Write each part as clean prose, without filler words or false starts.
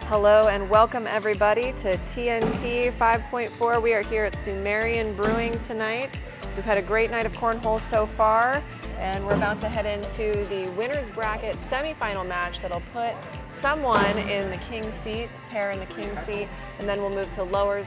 Hello and welcome everybody to TNT 5.4. We are here at Sumerian Brewing tonight. We've had a great night of cornhole so far, and we're about to head into the winner's bracket semifinal match that'll put someone in the king seat, pair in the king seat, and then we'll move to lower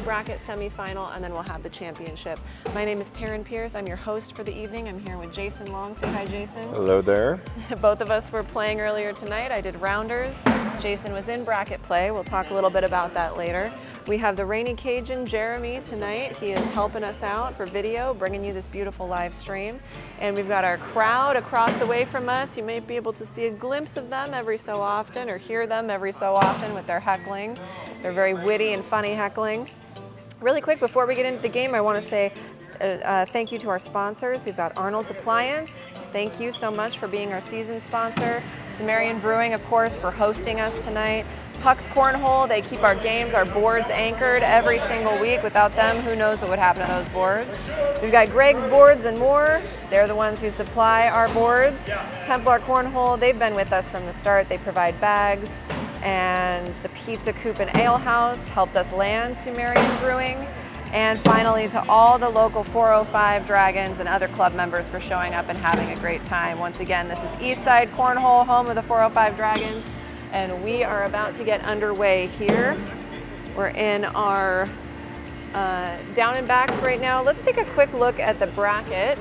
bracket semifinal, and then we'll have the championship. My name is Taryn Pierce. I'm your host for the evening. I'm here with Jason Long. Say hi, Jason. Hello there. Both of us were playing earlier tonight. I did rounders. Jason was in bracket play. We'll talk a little bit about that later. We have the Rainy Cajun, Jeremy, tonight. He is helping us out for video, bringing you this beautiful live stream. And we've got our crowd across the way from us. You may be able to see a glimpse of them every so often, or hear them every so often with their heckling. They're very witty and funny heckling. Really quick, before we get into the game, I want to say thank you to our sponsors. We've got Arnold's Appliance. Thank you so much for being our season sponsor. Sumerian Brewing, of course, for hosting us tonight. Puck's Cornhole, they keep our games, our boards anchored every single week. Without them, who knows what would happen to those boards. We've got Greg's Boards and More. They're the ones who supply our boards. Templar Cornhole, they've been with us from the start. They provide bags. And the Pizza Coop and Ale House helped us land Sumerian Brewing. And finally, to all the local 405 Dragons and other club members for showing up and having a great time. Once again, this is Eastside Cornhole, home of the 405 Dragons, and we are about to get underway here. We're in our down and backs right now. Let's take a quick look at the bracket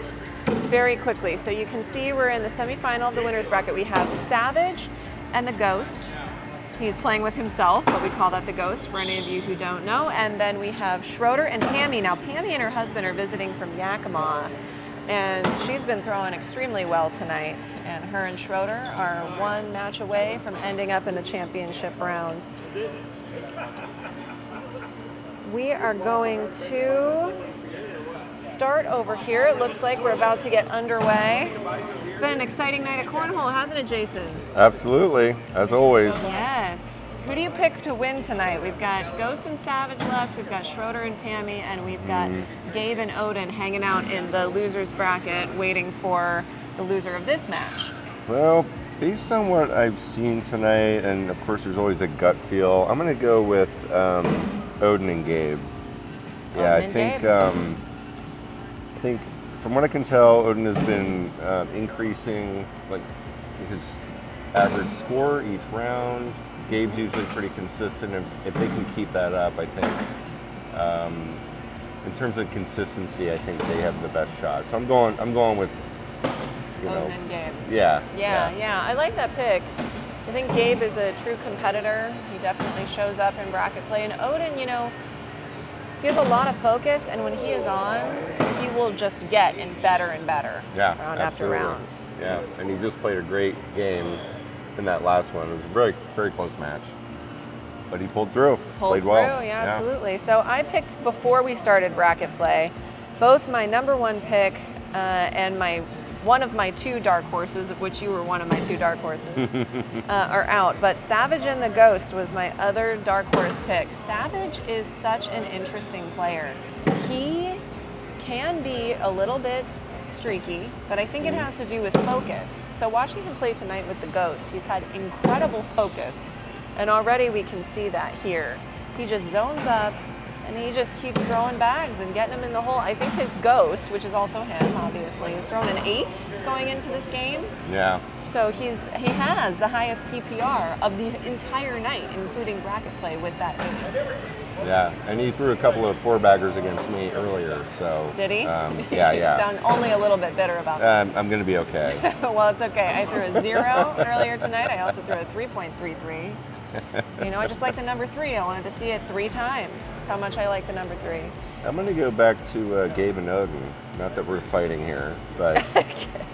very quickly. So you can see we're in the semifinal of the winner's bracket. We have Savage and the Ghost. He's playing with himself, but we call that the Ghost for any of you who don't know. And then we have Schroeder and Pammy. Now, Pammy and her husband are visiting from Yakima, and she's been throwing extremely well tonight. And her and Schroeder are one match away from ending up in the championship round. We are going to start over here. It looks like we're about to get underway. It's been an exciting night of cornhole, hasn't it, Jason? Absolutely, as always. Yes. Who do you pick to win tonight? We've got Ghost and Savage left, we've got Schroeder and Pammy, and we've got Gabe and Odin hanging out in the loser's bracket waiting for the loser of this match. Well, based on what I've seen tonight, and of course there's always a gut feel, I'm going to go with Odin and Gabe. Yeah, I think from what I can tell, Odin has been increasing like his average score each round. Gabe's usually pretty consistent. If they can keep that up, I think in terms of consistency, I think they have the best shot. So I'm going with Odin and Gabe. Yeah. I like that pick. I think Gabe is a true competitor. He definitely shows up in bracket play, and Odin, he has a lot of focus, and when he is on, he will just get better and better round after round. Yeah, and he just played a great game in that last one. It was a very, very close match, but he pulled through. Played well. Yeah, absolutely. So I picked, before we started bracket play, both my number one pick and one of my two dark horses, of which you were one of my two dark horses, are out. But Savage and the Ghost was my other dark horse pick. Savage is such an interesting player. He can be a little bit streaky, but I think it has to do with focus. So watching him play tonight with the Ghost, he's had incredible focus, and already we can see that here. He just zones up, and he just keeps throwing bags and getting them in the hole. I think his Ghost, which is also him, obviously, has thrown an 8 going into this game. Yeah. So he has the highest PPR of the entire night, including bracket play, with that 8. Yeah, and he threw a couple of 4-baggers against me earlier, so... Did he? Yeah. You sound only a little bit bitter about that. I'm going to be okay. Well, it's okay. I threw a 0 earlier tonight. I also threw a 3.33. I just like the number 3. I wanted to see it 3 times. That's how much I like the number 3. I'm going to go back to Gabe and Odin. Not that we're fighting here, but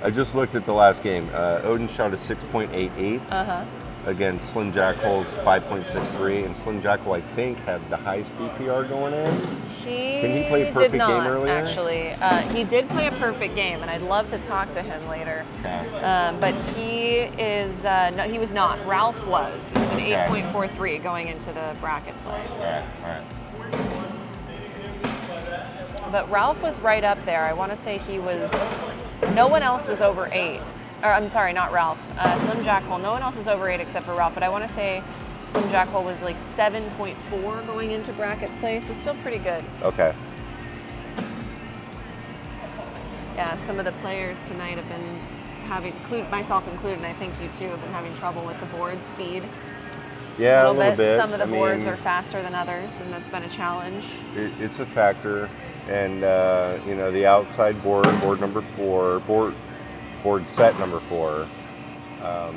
I just looked at the last game. Odin shot a 6.88 against Slim Jackal's 5.63, and Slim Jackal, I think, had the highest PPR going in. Can he play a perfect game earlier? Actually. He did play a perfect game, and I'd love to talk to him later. Okay. But he is, no, he was not. Ralph was with an 8.43 going into the bracket play. All right. But Ralph was right up there. I want to say he was, no one else was over 8. Or I'm sorry, not Ralph. Slim Jackal. No one else was over 8 except for Ralph. But I want to say Slim Jack hole was like 7.4 going into bracket play, so still pretty good. Okay. Yeah, some of the players tonight have been having, myself included, and I think you too, have been having trouble with the board speed. Yeah, a little bit. Some of the boards are faster than others, and that's been a challenge. It's a factor. And, you know, the outside board number 4, board set number 4, a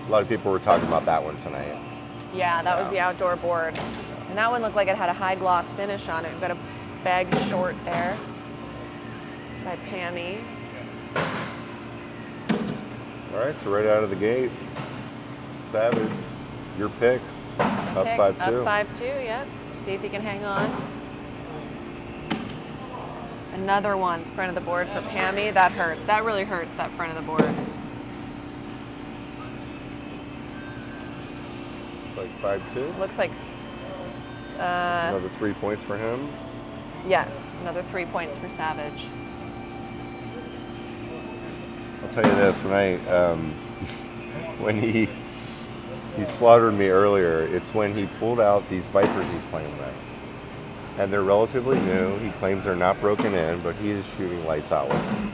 lot of people were talking about that one tonight. Yeah, that was the outdoor board. And that one looked like it had a high gloss finish on it. We've got a bag short there by Pammy. All right, so right out of the gate, Savage, your pick, up 5-2. Up 5-2, yep. See if he can hang on. Another one, front of the board for Pammy. That hurts. That really hurts, that front of the board. It's like 5-2. Looks like another 3 points for him. Yes, another 3 points for Savage. I'll tell you this: when he slaughtered me earlier, it's when he pulled out these Vipers he's playing with, and they're relatively new. He claims they're not broken in, but he is shooting lights out with them.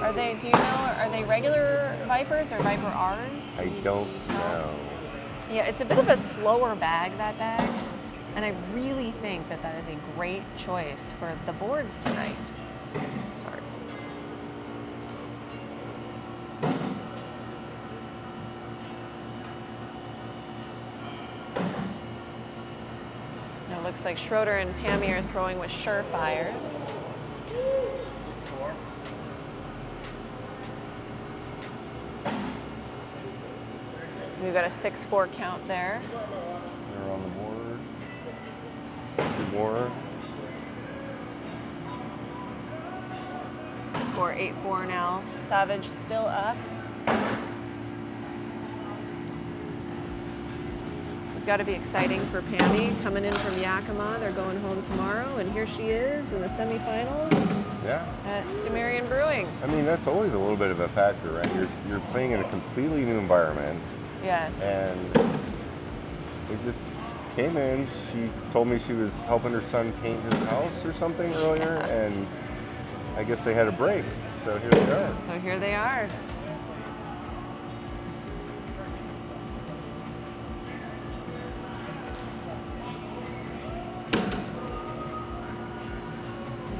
Are they? Do you know? Are they regular Vipers or Viper R's? I don't know. Yeah, it's a bit of a slower bag, that bag, and I really think that that is a great choice for the boards tonight. Sorry. It looks like Schroeder and Pammy are throwing with surefires. We've got a 6-4 count there. They're on the board. 2 more. Score 8-4 now. Savage still up. This has got to be exciting for Pammy, coming in from Yakima. They're going home tomorrow, and here she is in the semifinals. Yeah. At Sumerian Brewing. I mean, that's always a little bit of a factor, right? You're playing in a completely new environment. Yes. And we just came in. She told me she was helping her son paint his house or something earlier, and I guess they had a break. So here they are. So here they are.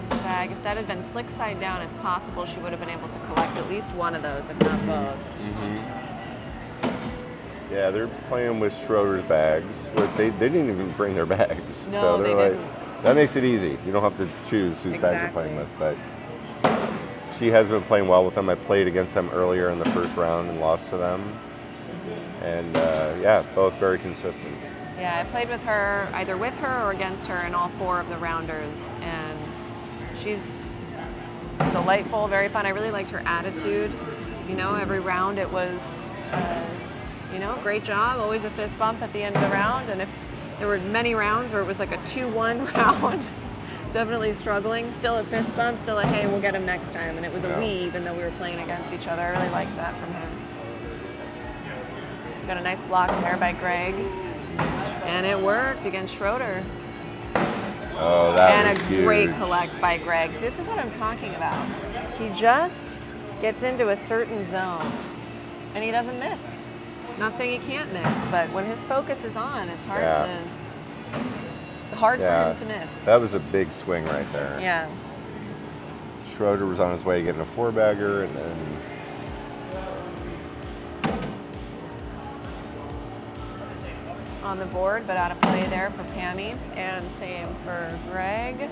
This bag, if that had been slick side down as possible, she would have been able to collect at least one of those, if not both. Mm-hmm. Yeah, they're playing with Schroeder's bags. They didn't even bring their bags. No, so they like, didn't. That makes it easy. You don't have to choose whose bags you're playing with. But she has been playing well with them. I played against them earlier in the first round and lost to them. And yeah, both very consistent. Yeah, I played with her, either with her or against her in all 4 of the rounders. And she's delightful, very fun. I really liked her attitude. You know, every round it was... you know, great job, always a fist bump at the end of the round, and if there were many rounds where it was like a 2-1 round, definitely struggling, still a fist bump, still a hey, we'll get him next time, and it was a we, even though we were playing against each other. I really liked that from him. Got a nice block there by Greg, and it worked against Schroeder. Oh, that and was a huge. great collect by Greg. See, this is what I'm talking about. He just gets into a certain zone, and he doesn't miss. Not saying he can't miss, but when his focus is on, it's hard for him to miss. That was a big swing right there. Yeah. Schroeder was on his way getting a 4-bagger, and then on the board, but out of play there for Pammy, and same for Greg.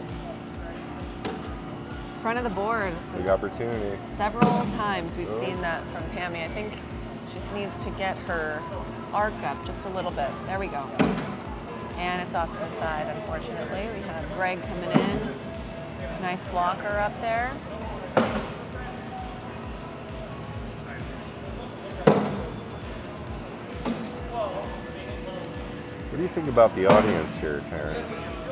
Front of the board. big opportunity. Several times we've seen that from Pammy. I think she just needs to get her arc up just a little bit. There we go. And it's off to the side, unfortunately. We have Greg coming in. Nice blocker up there. What do you think about the audience here, Taryn?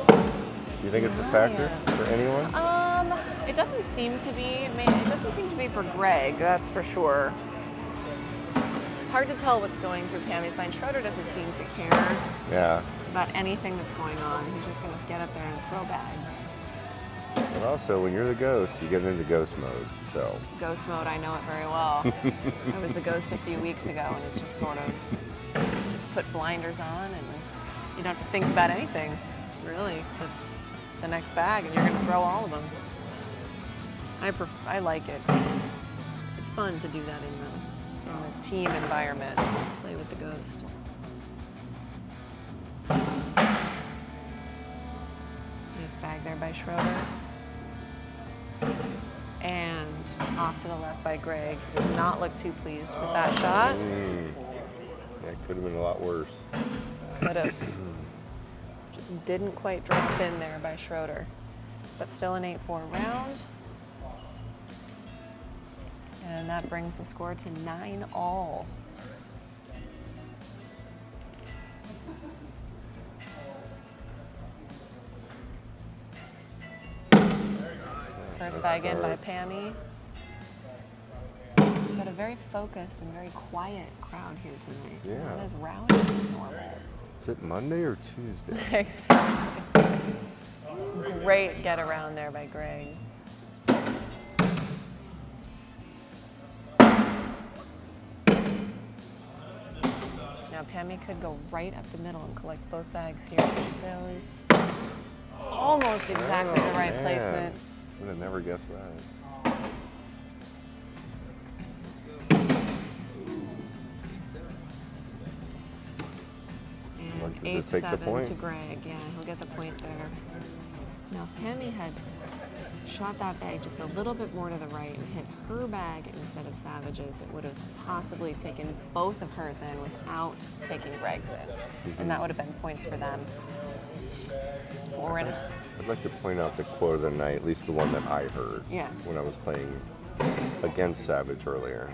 Do you think it's a factor for anyone? It doesn't seem to be. It doesn't seem to be for Greg, that's for sure. hard to tell what's going through Pammy's mind. Schroeder doesn't seem to care Yeah. about anything that's going on. He's just gonna get up there and throw bags. But also, when you're the ghost, you get into ghost mode, so. Ghost mode, I know it very well. I was the ghost a few weeks ago, and it's just sort of, just put blinders on, and you don't have to think about anything, really, except the next bag, and you're gonna throw all of them. I like it. It's fun to do that in the team environment, play with the ghost. Nice bag there by Schroeder. And off to the left by Greg. Does not look too pleased with that shot. Yeah, it could have been a lot worse. Could have. Just didn't quite drop in there by Schroeder. But still an 8-4 round. And that brings the score to 9-all. First bag in by Pammy. Got a very focused and very quiet crowd here tonight. Yeah. Not as rowdy as normal. Is it Monday or Tuesday? Exactly. Great get around there by Greg. Now Pammy could go right up the middle and collect both bags here. That was almost exactly the right placement. Would have never guessed that. And Does it take the 8-7 point? to Greg. Yeah, he'll get the point there. Now, if Pammy had shot that bag just a little bit more to the right and hit her bag instead of Savage's, it would have possibly taken both of hers in without taking Greg's in. And that would have been points for them. We're in. I'd like to point out the quote of the night, at least the one that I heard Yes. when I was playing against Savage earlier.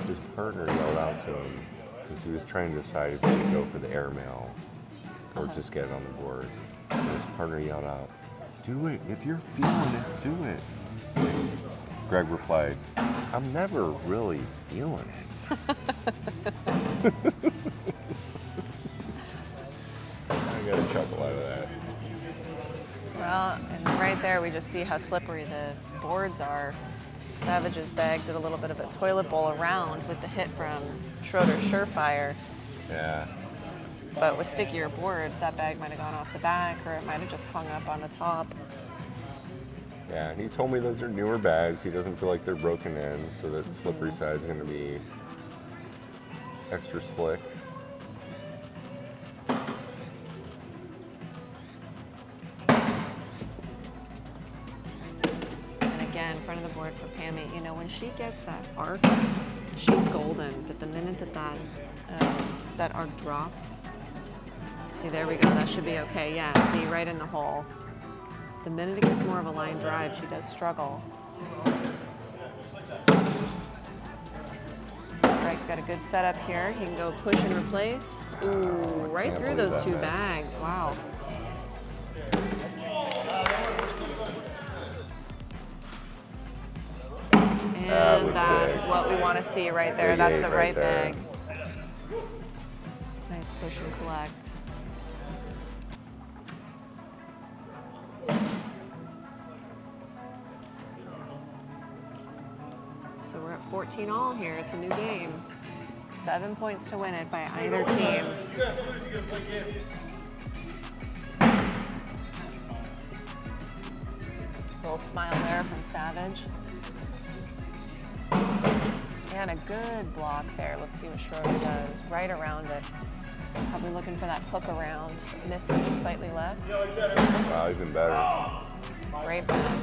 His partner yelled out to him because he was trying to decide if he should go for the airmail or just get it on the board. And his partner yelled out, "Do it. If you're feeling it, do it." And Greg replied, "I'm never really feeling it." I got a chuckle out of that. Well, and right there we just see how slippery the boards are. Savage's bag did a little bit of a toilet bowl around with the hit from Schroeder's Surefire. Yeah. But with stickier boards, that bag might have gone off the back or it might have just hung up on the top. Yeah, and he told me those are newer bags. He doesn't feel like they're broken in, so that slippery side is going to be extra slick. And again, front of the board for Pammy. You know, when she gets that arc, she's golden. But the minute that arc drops, see, there we go. That should be okay. Yeah, see, right in the hole. The minute it gets more of a line drive, she does struggle. Greg's got a good setup here. He can go push and replace. Ooh, right through those two bags. Wow. And that's what we want to see right there. That's the right bag. Nice push and collect. So we're at 14-all here. It's a new game. 7 points to win it by either team. Little smile there from Savage. And a good block there. Let's see what Schroeder does. Right around it. Probably looking for that hook around. Missing slightly left. Wow, even better. Great back.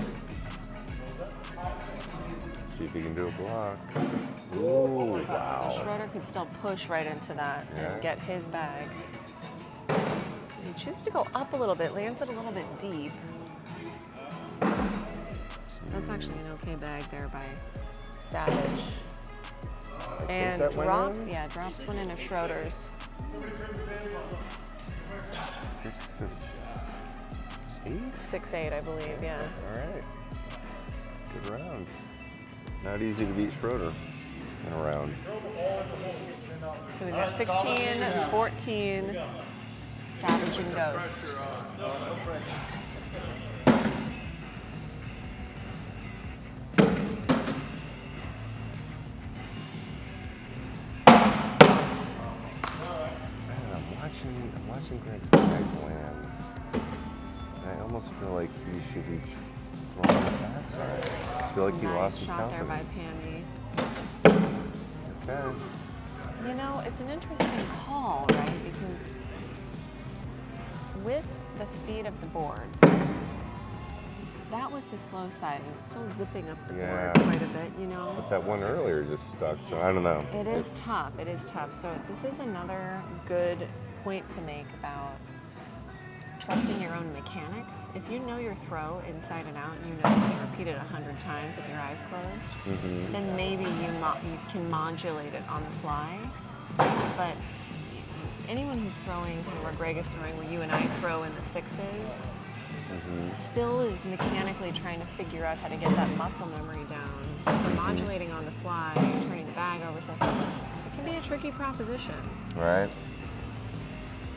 See if he can do a block. Ooh, wow. So Schroeder could still push right into that and get his bag. He chooses to go up a little bit, lands it a little bit deep. That's actually an okay bag there by Savage. And drops, drops one in of Schroeder's. 6-8, I believe, yeah. All right. Good round. Not easy to beat Schroeder. and around. So we've got 16, 14, Savage and Ghost. I'm watching Greg's bags land. I almost feel like he should be throwing on the fast side. I feel like he lost his shot there by confidence. Pammy. Okay. You know, it's an interesting call, right? Because with the speed of the boards, that was the slow side, and it's still zipping up the board quite a bit, you know? But that one earlier just stuck, so I don't know. It is tough. It is tough. So this is another good point to make about trusting your own mechanics. If you know your throw inside and out, and you know you can repeat it 100 times with your eyes closed, then maybe you can modulate it on the fly. But anyone who's throwing kind of where Greg is throwing, where you and I throw in the sixes, still is mechanically trying to figure out how to get that muscle memory down. So modulating on the fly, turning the bag over, so it can be a tricky proposition. Right.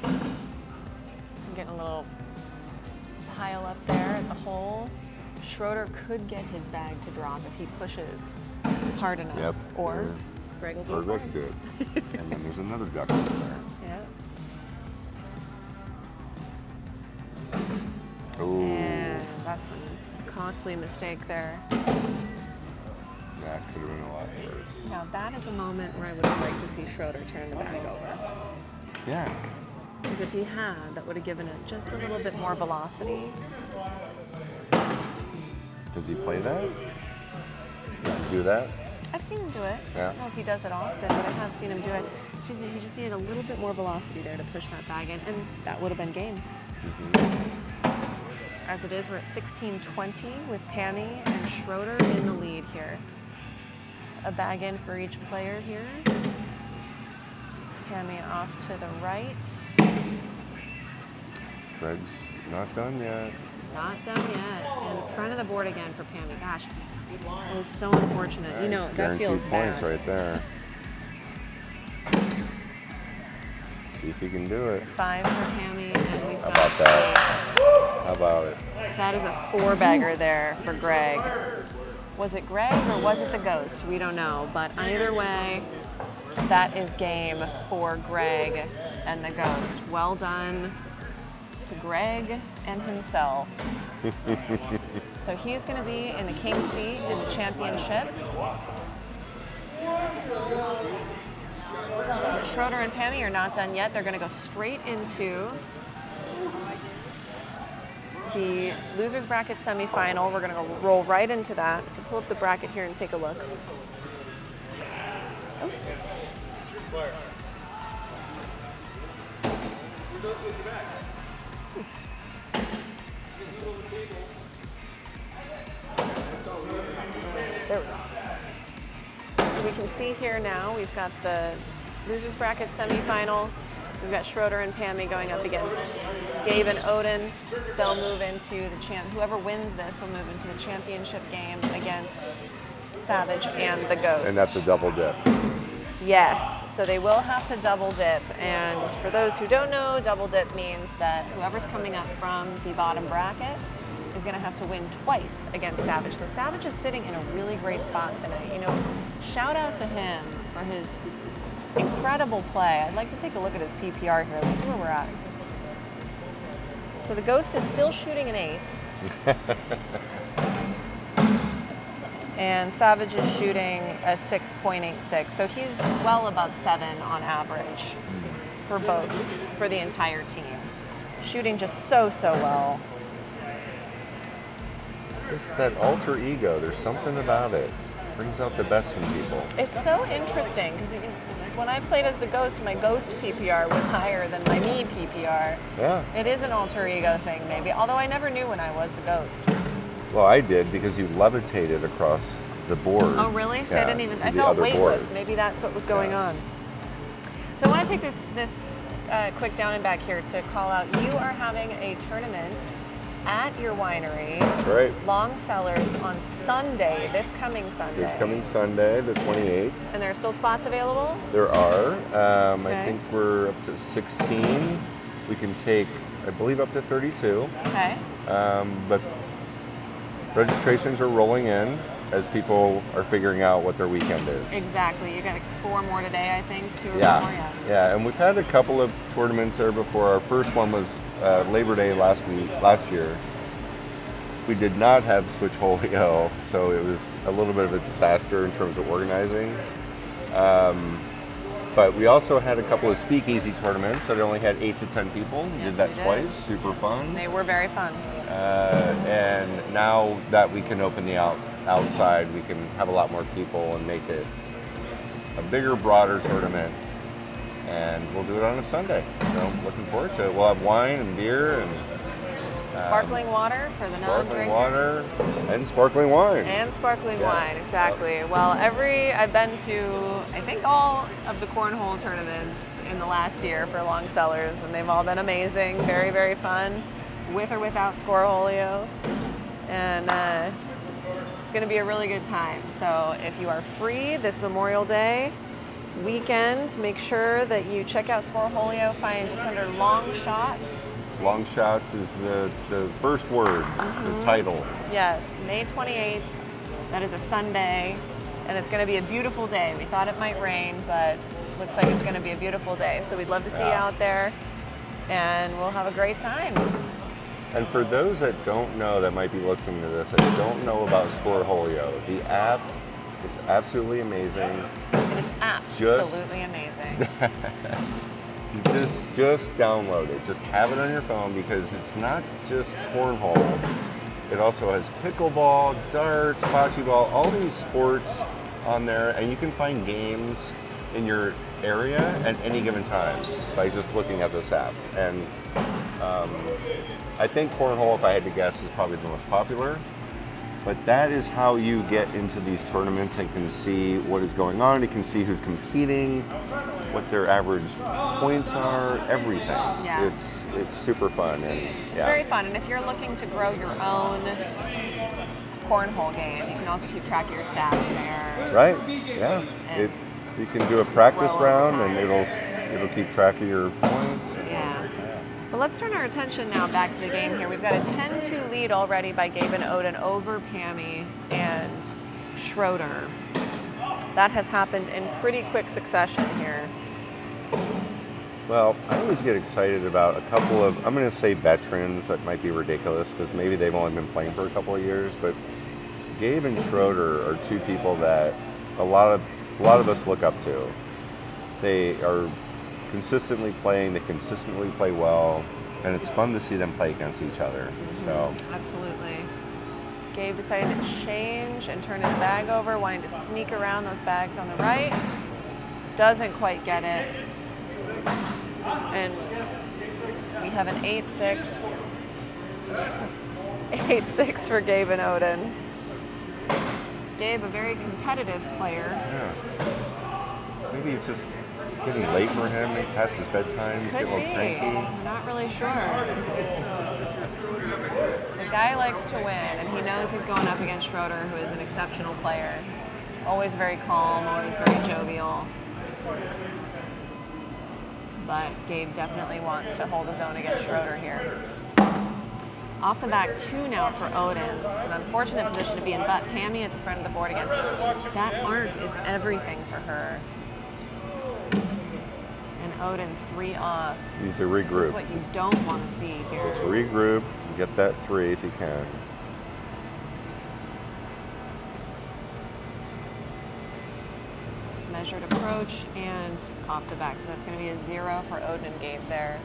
I'm getting a little pile up there at the hole. Schroeder could get his bag to drop if he pushes hard enough. Yep. Or Greg will do it. Greg could do it. And then there's another duck in there. Yep. Ooh. And that's a costly mistake there. That could have been a lot worse. Now that is a moment where I would have liked to see Schroeder turn the bag over. Yeah. Because if he had, that would have given it just a little bit more velocity. Does he play that? Does he do that? I've seen him do it. Yeah. I don't know if he does it often, but I have seen him do it. He just needed a little bit more velocity there to push that bag in, and that would have been game. As it is, we're at 16-20 with Pammy and Schroeder in the lead here. A bag in for each player here. Pammy off to the right. Greg's not done yet. Not done yet. In front of the board again for Pammy. Gosh, it was so unfortunate. Right. You know, that Guaranteed feels points bad. right there. See if he can do it. It's a 5 for Pammy, and we've How got about that? How about it? That is a 4-bagger there for Greg. Was it Greg or was it the Ghost? We don't know, but either way, that is game for Greg and the Ghost. Well done to Greg and himself. So he's going to be in the king seat in the championship. Schroeder and Pammy are not done yet. They're going to go straight into the losers bracket semifinal. We're going to roll right into that. You can pull up the bracket here and take a look. Oh. There we go. So we can see here now we've got the losers bracket semifinal. We've got Schroeder and Pammy going up against Gabe and Odin. They'll move into the whoever wins this will move into the championship game against Savage and the Ghost. And that's a double dip. Yes, so they will have to double dip. And for those who don't know, double dip means that whoever's coming up from the bottom bracket is going to have to win twice against Savage. So Savage is sitting in a really great spot tonight. You know, shout out to him for his incredible play. I'd like to take a look at his PPR here. Let's see where we're at. So the Ghost is still shooting an 8. And Savage is shooting a 6.86. So he's well above 7 on average for both, for the entire team. Shooting just so well. Just that alter ego. There's something about it. Brings out the best in people. It's so interesting because when I played as the Ghost, my Ghost PPR was higher than my me PPR. Yeah. It is an alter ego thing, maybe. Although I never knew when I was the Ghost. Well, I did because you levitated across the board. Oh, really? So yeah, I didn't even. to I the felt other weightless. board. Maybe that's what was going on. So I want to take this quick down and back here to call out. You are having a tournament at your winery. That's right. Long Cellars on Sunday, this coming Sunday. This coming Sunday, the 28th. And there are still spots available? There are. Okay. I think we're up to 16. We can take, I believe, up to 32. Okay. But registrations are rolling in as people are figuring out what their weekend is. Exactly. You got 4 more today, I think. 2 or 4 more, Yeah. Yeah, and we've had a couple of tournaments there before. Our first one was Labor Day last year. We did not have Switch Holio, so it was a little bit of a disaster in terms of organizing. But we also had a couple of speakeasy tournaments that only had 8 to 10 people. We did that twice, super fun. They were very fun. And now that we can open the outside, we can have a lot more people and make it a bigger, broader tournament. And we'll do it on a Sunday. So I'm looking forward to it. We'll have wine and beer and Sparkling water for the sparkling non-drinkers. water and sparkling wine. And sparkling Yeah. wine, exactly. Well, I've been to, I think, all of the cornhole tournaments in the last year for Long Cellars, and they've all been amazing, very, very fun, with or without Squirrolio. And it's going to be a really good time. So if you are free this Memorial Day weekend, make sure that you check out Squirrolio, find just under Long Shots. Long Shots is the first word, the title. Yes, May 28th. That is a Sunday, and it's going to be a beautiful day. We thought it might rain, but looks like it's going to be a beautiful day. So we'd love to see you out there, and we'll have a great time. And for those that don't know, that might be listening to this, that don't know about Squirrolio, the app is absolutely amazing. It is absolutely amazing. You just download it. Just have it on your phone because it's not just cornhole. It also has pickleball, darts, bocce ball, all these sports on there, and you can find games in your area at any given time by just looking at this app. And I think cornhole, if I had to guess, is probably the most popular. But that is how you get into these tournaments and can see what is going on. You can see who's competing, what their average points are, everything. Yeah. It's super fun. And It's very fun, and if you're looking to grow your own cornhole game, you can also keep track of your stats there. Right, yeah. You can do a practice well over round time. and it'll keep track of your points. Yeah. But let's turn our attention now back to the game here. We've got a 10-2 lead already by Gabe and Odin over Pammy and Schroeder. That has happened in pretty quick succession here. Well, I always get excited about a couple of, I'm going to say veterans, that might be ridiculous because maybe they've only been playing for a couple of years, but Gabe and Schroeder are two people that a lot of us look up to. They are consistently playing, they consistently play well, and it's fun to see them play against each other. So Absolutely. Gabe decided to change and turn his bag over, wanting to sneak around those bags on the right. Doesn't quite get it. And we have an 8-6. 8-6 for Gabe and Odin. Gabe, a very competitive player. yeah, maybe it's just getting late for him, past his bedtime, he's Could getting a be. little cranky. I'm not really sure. The guy likes to win, and he knows he's going up against Schroeder, who is an exceptional player. Always very calm, always very jovial. But Gabe definitely wants to hold his own against Schroeder here. Off the back 2 now for Odin. It's an unfortunate position to be in, but Pammy at the front of the board again. That arc is everything for her. And Odin 3 off. Needs to regroup. This is what you don't want to see here. Just regroup and get that 3 if you can. This measured approach and off the back. So that's going to be a 0 for Odin and Gabe there.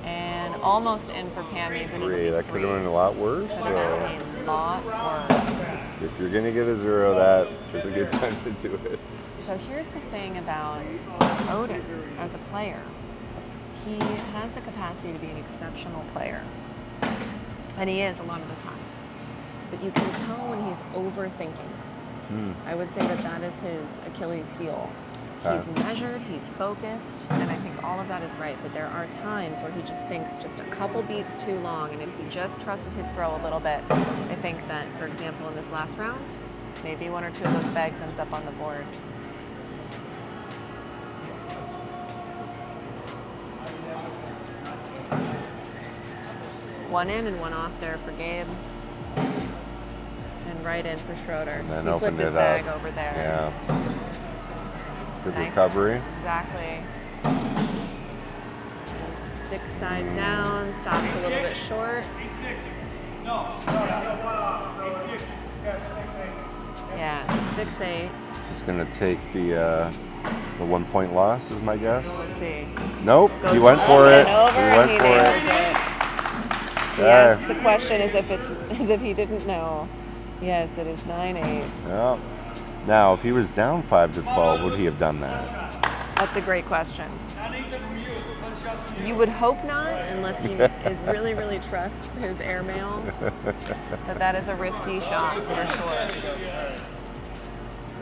And almost in for Pammy, but 3, that could have been a lot worse. Could So have been a lot worse. if you're gonna get a 0, that is a good time to do it. So here's the thing about Odin as a player. He has the capacity to be an exceptional player. And he is a lot of the time. But you can tell when he's overthinking. I would say that that is his Achilles heel. Okay. He's measured, he's focused, and I think all of that is right. But there are times where he just thinks just a couple beats too long, and if he just trusted his throw a little bit, I think that, for example, in this last round, maybe one or two of those bags ends up on the board. One in and one off there for Gabe. And right in for Schroeder. And He flipped his bag over there. Yeah. Good Nice. recovery. Exactly. And stick side down, stops a little bit short. Yeah, so 6-8. Just gonna take the 1 point loss is my guess. We'll see. Nope, Goes he went up for it. and over, He and went he for nails it. it. He Yeah. asks a question as if he didn't know. Yes, it is 9-8. Yeah. Now, if he was down 5-12, would he have done that? That's a great question. You would hope not, unless he really, really trusts his airmail. But that is a risky shot for sure.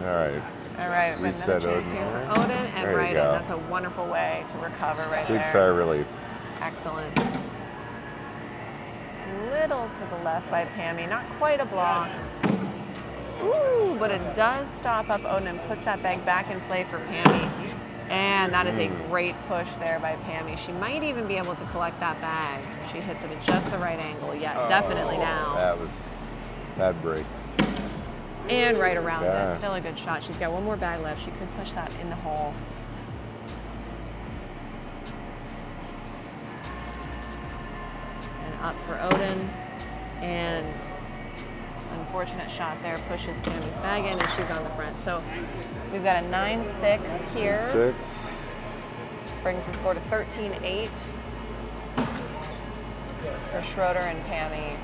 All right. All right, we have another Reset chance Odin here there. for Odin, and There you right in. go. That's a wonderful way to recover right Big there. sigh of relief. Excellent. Little to the left by Pammy, not quite a block. Ooh, but it does stop up Odin and puts that bag back in play for Pammy. And that is a great push there by Pammy. She might even be able to collect that bag if she hits it at just the right angle. Yeah, definitely now. That was bad break. And right around Yeah. it. Still a good shot. She's got one more bag left. She could push that in the hole. And up for Odin. And unfortunate shot there. Pushes Pammy's bag in, and she's on the front. So we've got a 9-6 here. 6. Brings the score to 13-8 for Schroeder and Pammy.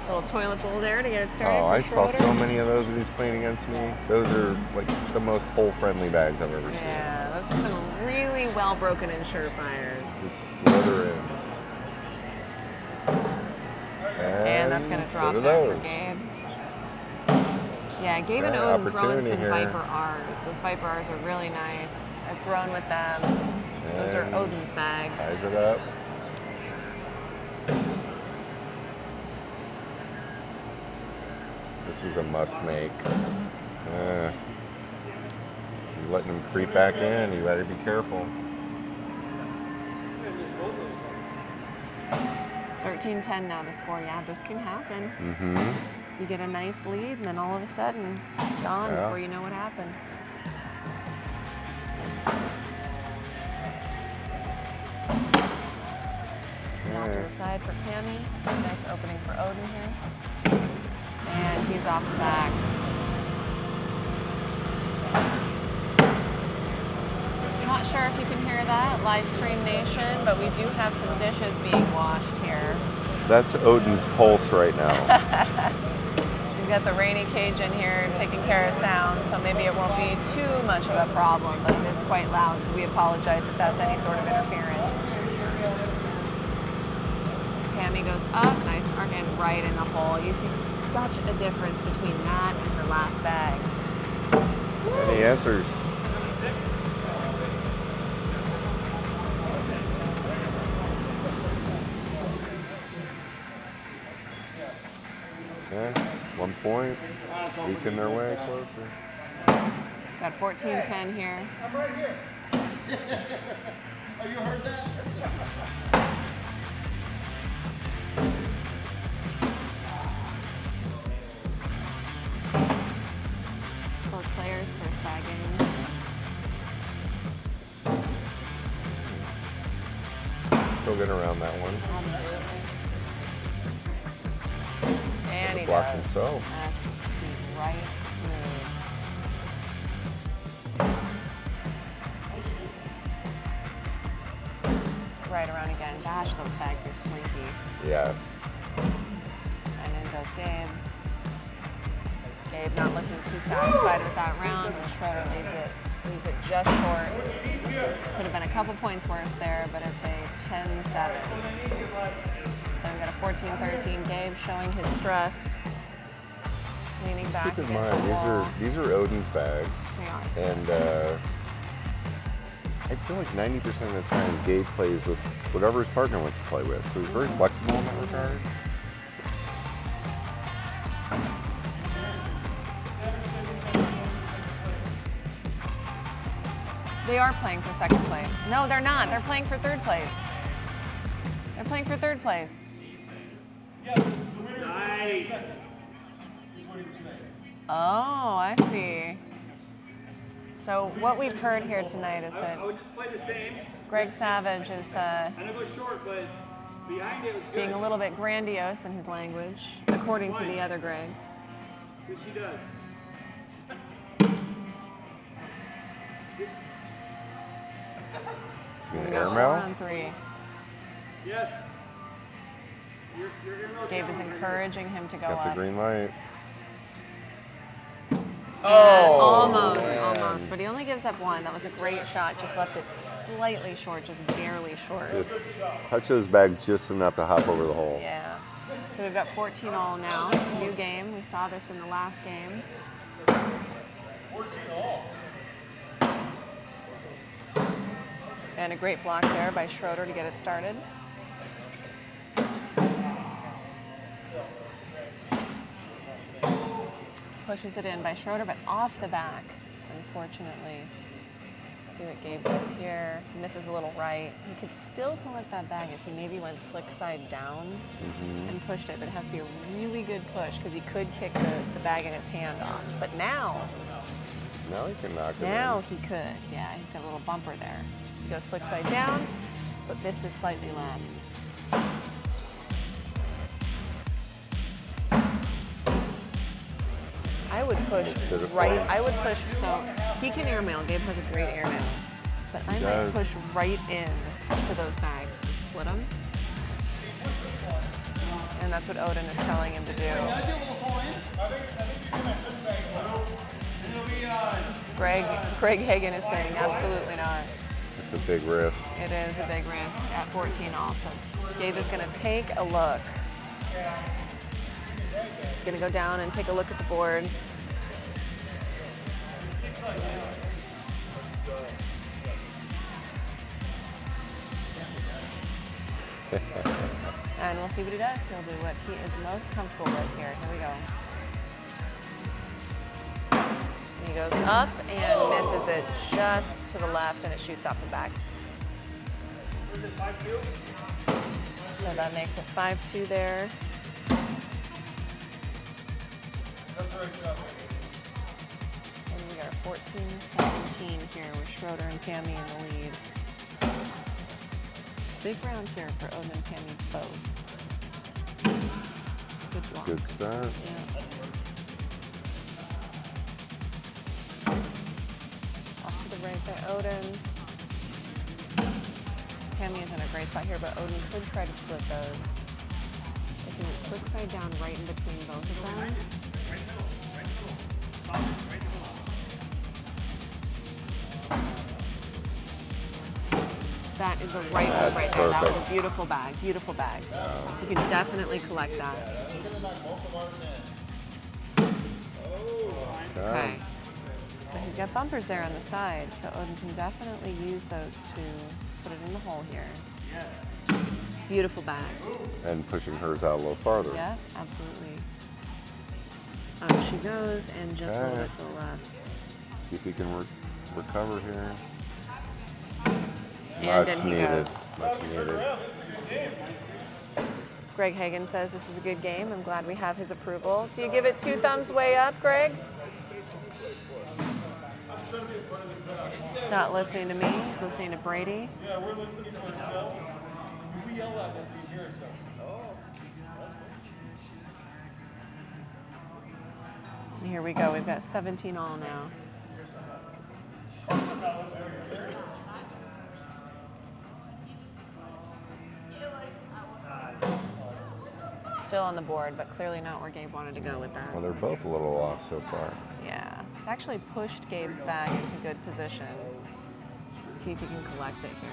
Little toilet bowl there to get it started. Oh, for I saw Schroeder. so many of those when he's playing against me. Those are like the most hole-friendly bags I've ever seen. Yeah, those are some really well broken in surefires. Just slither in. And that's going to drop so do there those. for Gabe. Yeah, Gabe and Right, Odin throwing opportunity some here. Viper R's. Those Viper R's are really nice. I've thrown with them. Those are And Odin's bags. ties it up. This is a must make. You're letting him creep back in. You better be careful. 13-10 now the score. Yeah, this can happen. Mm-hmm. You get a nice lead, and then all of a sudden, it's gone Yeah. before you know what happened. Off to the side for Pammy. Nice opening for Odin here. And he's off the back. Not sure if you can hear that, live stream nation, but we do have some dishes being washed here. That's Odin's pulse right now. We've got the Rainy Cajun here taking care of sound, so maybe it won't be too much of a problem, but it is quite loud, so we apologize if that's any sort of interference. Pammy goes up, nice arc, and right in the hole. You see such a difference between that and her last bag. Any answers? Okay, 1 point. Eking their way closer. Got 14-10 here. I'm right here. Oh, you heard that? For Claire's first bag in. Still getting around that one. Absolutely. And he Block does. himself. That's the right move. Right around again. Gosh, those bags are slinky. Yes. And in goes Gabe. Gabe not looking too satisfied with that round, and Schroeder leaves it just short. Could have been a couple points worse there, but it's a 10-7. So we got a 14-13. Gabe showing his stress, leaning back Keep in against mind, the wall. these are Odin's bags. They are. And I feel like 90% of the time, Gabe plays with whatever his partner wants to play with. So he's very flexible in that regard. They are playing for second place. No, they're not. They're playing for third place. They're playing for third place. Nice. Oh, I see. So what we've heard here tonight is that I would just play the same. Greg Savage is I know go short, but behind it was good. being a little bit grandiose in his language, according to the other Greg. See what she does. He's We going to got 4 airmail. on 3. Yes. Your airmail Gabe is challenge. encouraging him to go Got the up. green light. Almost, but he only gives up 1. That was a great shot, just left it slightly short, just barely short. Just touch his bag just enough to hop over the hole. Yeah. So we've got 14 all now. New game. We saw this in the last game. And a great block there by Schroeder to get it started. Pushes it in by Schroeder, but off the back, unfortunately. See what Gabe does here. Misses a little right. He could still collect that bag if he maybe went slick side down and pushed it, but it'd have to be a really good push because he could kick the bag in his hand off. But now Now he can knock it Now he could. Yeah, he's got a little bumper there. He goes slick side down, but this is slightly left. I would push right. I would push, so he can airmail. Gabe has a great airmail. But I might does. push right in to those bags and split them. And that's what Odin is telling him to do. Greg Hagan is saying absolutely not. It's a big risk. It is a big risk at 14 also. Gabe is going to take a look. He's going to go down and take a look at the board. And we'll see what he does. He'll do what he is most comfortable with here. Here we go. He goes up and misses it just to the left, and it shoots off the back. So that makes it 5-2 there. And we are 14-17 here with Schroeder and Cammy in the lead. Big round here for Odin and Cammy both. Good block. Good start. Yeah. Off to the right by Odin. Cammy is in a great spot here, but Odin could try to split those. If he went slick side down right in between both of them. That is the right move right there. That was a beautiful bag, beautiful bag. So you can definitely collect that. Okay. So he's got bumpers there on the side, so Odin can definitely use those to put it in the hole here. Beautiful bag. And pushing hers out a little farther. Yeah, absolutely. Up she goes, and just a little Okay. bit to the left. See if he can recover here. And in he needed. goes. Much needed. Greg Hagan says this is a good game. I'm glad we have his approval. Do you give it 2 thumbs way up, Greg? He's not listening to me. He's listening to Brady. Yeah, we're listening to ourselves. If we yell at them, we hear ourselves. And here we go. We've got 17 all now. Still on the board, but clearly not where Gabe wanted to go with that. Well, they're both a little off so far. Yeah, it actually pushed Gabe's bag into good position. see if you can collect it here.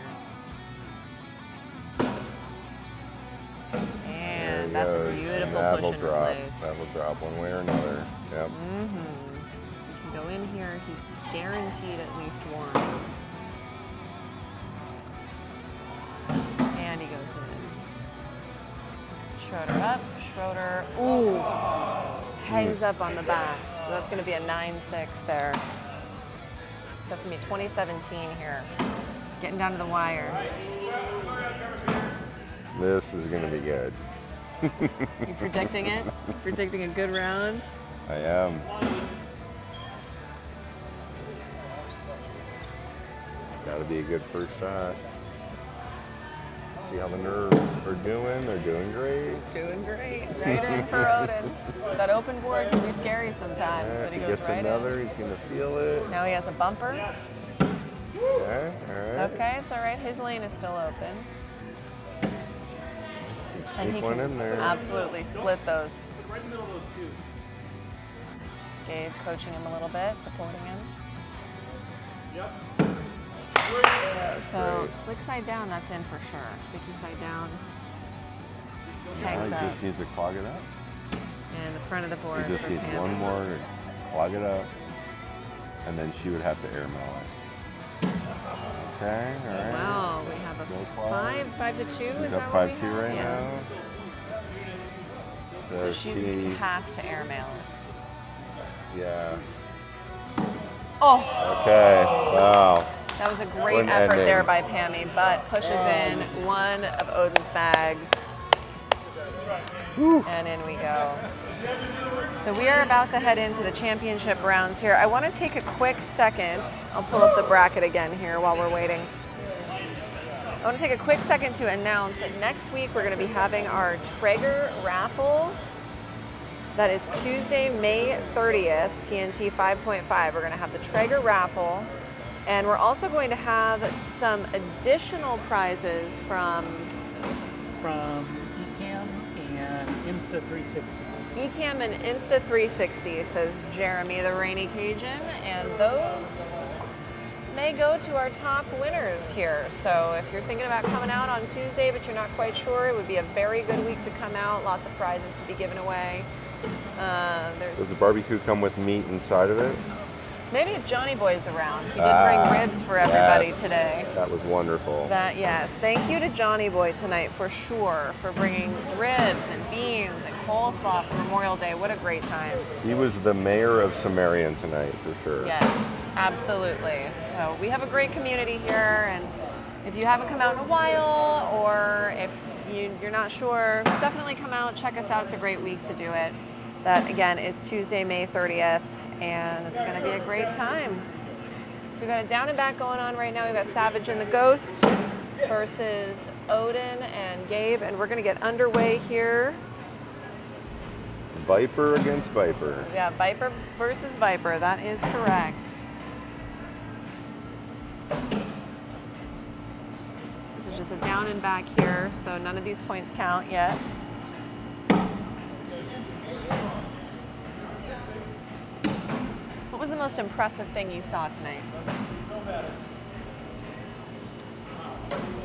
There And he that's a goes. beautiful That'll push and drop. replace. That'll drop one way or another. Yep. You can go in here. He's guaranteed at least one. And he goes in. Schroeder up. Schroeder. Ooh. Hangs up on the back. So that's going to be a 9-6 there. So that's going to be 2017 here. Getting down to the wire. This is going to be good. You predicting it? Predicting a good round? I am. It's got to be a good first shot. See how the nerves are doing. They're doing great. Doing great. Right in for Odin. That open board can be scary sometimes, Yeah, but he if goes gets right another, in. he's going to feel it. Now he has a bumper. Okay, all It's right. okay. It's all right. His lane is still open. And he Sneak one can in there. absolutely split those. Right in the middle of those two. Gabe coaching him a little bit, supporting him. Yep. So slick side down, that's in for sure. Sticky side down. Hangs He up. just needs to clog it up. And the front of the board. He just for needs Pam. one more to clog it up. And then she would have to air mail it. Okay, all right. Wow, we have a Go clog. 5-2. She's Is up that what we 5-2 have? right Yeah. now. So she has to airmail it. Yeah. Oh, Okay. Wow. that was a great What an effort ending. there by Pammy, but pushes in one of Odin's bags. And in we go. So we are about to head into the championship rounds here. I want to take a quick second. I'll pull up the bracket again here while we're waiting. I want to take a quick second to announce that next week we're going to be having our Traeger raffle. That is Tuesday, May 30th, TNT 5.5. We're going to have the Traeger raffle. And we're also going to have some additional prizes from Ecamm and Insta360. Ecamm and Insta360, says Jeremy, the Rainy Cajun, and those may go to our top winners here. So if you're thinking about coming out on Tuesday, but you're not quite sure, it would be a very good week to come out. Lots of prizes to be given away. Does the barbecue come with meat inside of it? Maybe if Johnny Boy's around. He did bring ribs for everybody Yes. today. That was wonderful. Yes. Thank you to Johnny Boy tonight for sure, for bringing ribs and beans and coleslaw for Memorial Day. What a great time. He was the mayor of Sumerian tonight, for sure. Yes, absolutely. So we have a great community here, and if you haven't come out in a while, or if you're not sure, definitely come out, check us out. It's a great week to do it. That, again, is Tuesday, May 30th, and it's going to be a great time. So we've got a down and back going on right now. We've got Savage and the Ghost versus Odin and Gabe, and we're going to get underway here. Viper against Viper. Yeah, Viper versus Viper. That is correct. This is just a down and back here, so none of these points count yet. What was the most impressive thing you saw tonight?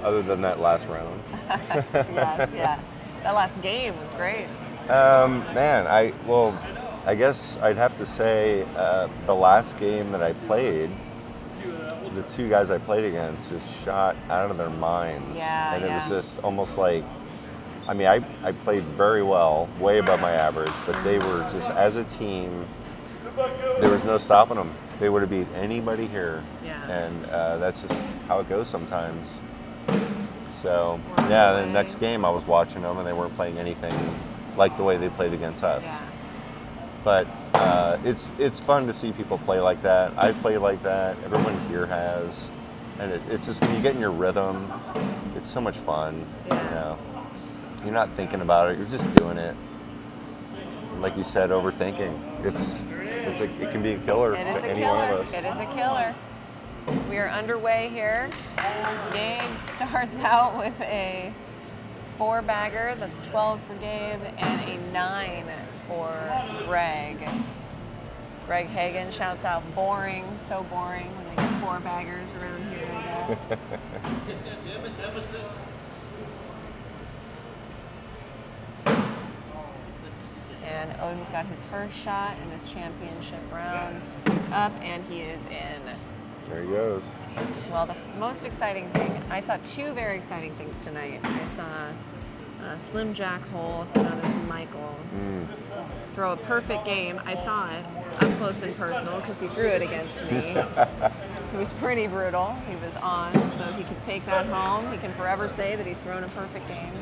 Other than that last round. Yes, yeah. That last game was great. Man, I guess I'd have to say the last game that I played, the two guys I played against just shot out of their minds. Yeah, and it yeah. was just almost like, I mean, I played very well, way above my average, but they were just, as a team, there was no stopping them. They would have beat anybody here. Yeah. And that's just how it goes sometimes. So, yeah, the next game I was watching them and they weren't playing anything like the way they played against us. Yeah. But it's fun to see people play like that. I play like that. Everyone here has. And it's just, when you get in your rhythm, it's so much fun. Yeah. You know? You're not thinking about it. You're just doing it. Like you said, overthinking. It can be a killer It is to a any one killer. of us. It is a killer. We are underway here. Gabe starts out with a 4-bagger. That's 12 for Gabe and a 9 for Greg. Greg Hagan shouts out, boring, so boring when we get 4 baggers around here, I guess. And Odin's got his first shot in this championship round. He's up and he is in. There he goes. Well, the most exciting thing, I saw 2 very exciting things tonight. I saw Slim Jack Hole, also known as Michael, throw a perfect game. I saw it up close and personal because he threw it against me. It was pretty brutal. He was on, so he can take that home. He can forever say that he's thrown a perfect game.